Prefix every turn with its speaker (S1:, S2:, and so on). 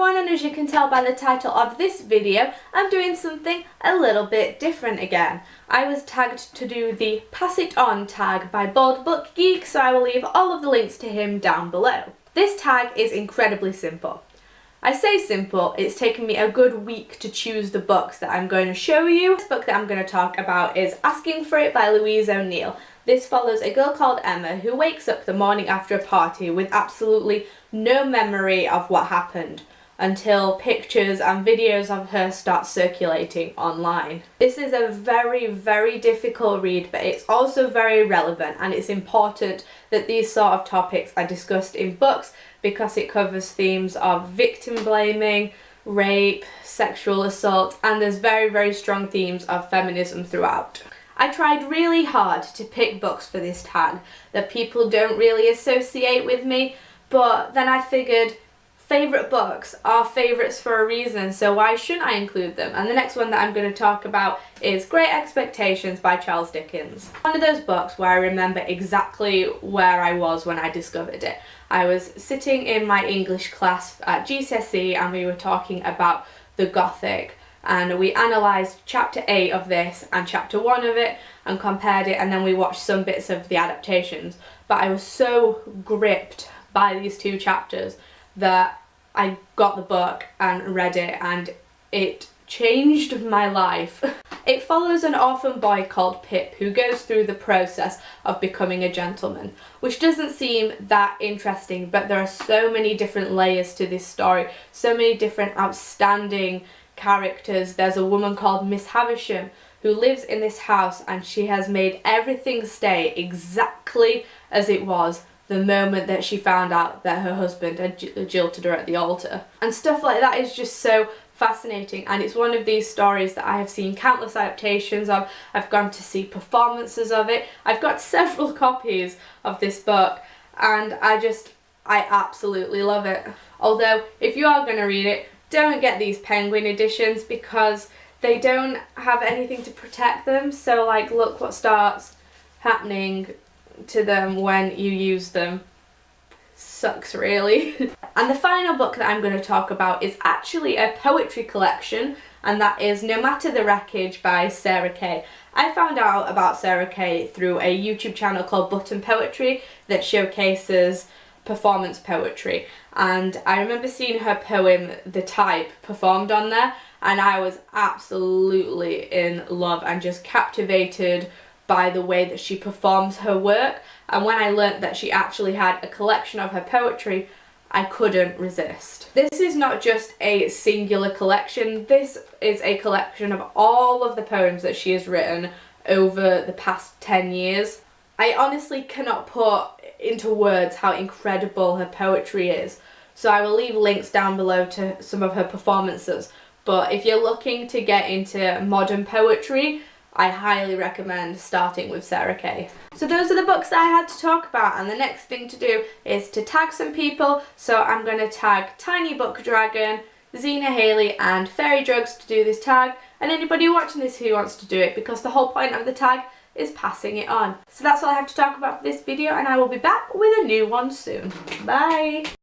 S1: everyone, and as you can tell by the title of this video, I'm doing something a little bit different again. I was tagged to do the Pass It On tag by Bald Book Geek, so I will leave all of the links to him down below. This tag is incredibly simple. I say simple, it's taken me a good week to choose the books that I'm going to show you. This book that I'm going to talk about is Asking for It by Louise O'Neill. This follows a girl called Emma who wakes up the morning after a party with absolutely no memory of what happened until pictures and videos of her start circulating online. This is a very, very difficult read, but it's also very relevant, and it's important that these sort of topics are discussed in books because it covers themes of victim blaming, rape, sexual assault, and there's very, very strong themes of feminism throughout. I tried really hard to pick books for this tag that people don't really associate with me, but then I figured favourite books are favourites for a reason, so why shouldn't I include them? And the next one that I'm going to talk about is Great Expectations by Charles Dickens. One of those books where I remember exactly where I was when I discovered it. I was sitting in my English class at GCSE and we were talking about the Gothic, and we analysed chapter 8 of this and chapter 1 of it and compared it, and then we watched some bits of the adaptations. But I was so gripped by these two chapters that I got the book and read it, and it changed my life. It follows an orphan boy called Pip who goes through the process of becoming a gentleman, which doesn't seem that interesting, but there are so many different layers to this story, so many different outstanding characters. There's a woman called Miss Havisham who lives in this house, and she has made everything stay exactly as it was the moment that she found out that her husband had jilted her at the altar. And stuff like that is just so fascinating, and it's one of these stories that I have seen countless adaptations of. I've gone to see performances of it. I've got several copies of this book, and I absolutely love it. Although, if you are going to read it, don't get these Penguin editions because they don't have anything to protect them, so like look what starts happening to them when you use them. Sucks, really. And the final book that I'm going to talk about is actually a poetry collection, and that is No Matter The Refuge by Sarah Kay. I found out about Sarah Kay through a YouTube channel called Button Poetry that showcases performance poetry, and I remember seeing her poem The Type performed on there, and I was absolutely in love and just captivated by the way that she performs her work. And when I learnt that she actually had a collection of her poetry, I couldn't resist. This is not just a singular collection, this is a collection of all of the poems that she has written over the past 10 years. I honestly cannot put into words how incredible her poetry is, so I will leave links down below to some of her performances. But if you're looking to get into modern poetry, I highly recommend starting with Sarah Kay. So those are the books that I had to talk about, and the next thing to do is to tag some people. So I'm going to tag Tiny Book Dragon, Zena Haley and Fairy Drugs to do this tag, and anybody watching this who wants to do it, because the whole point of the tag is passing it on. So that's all I have to talk about for this video, and I will be back with a new one soon. Bye!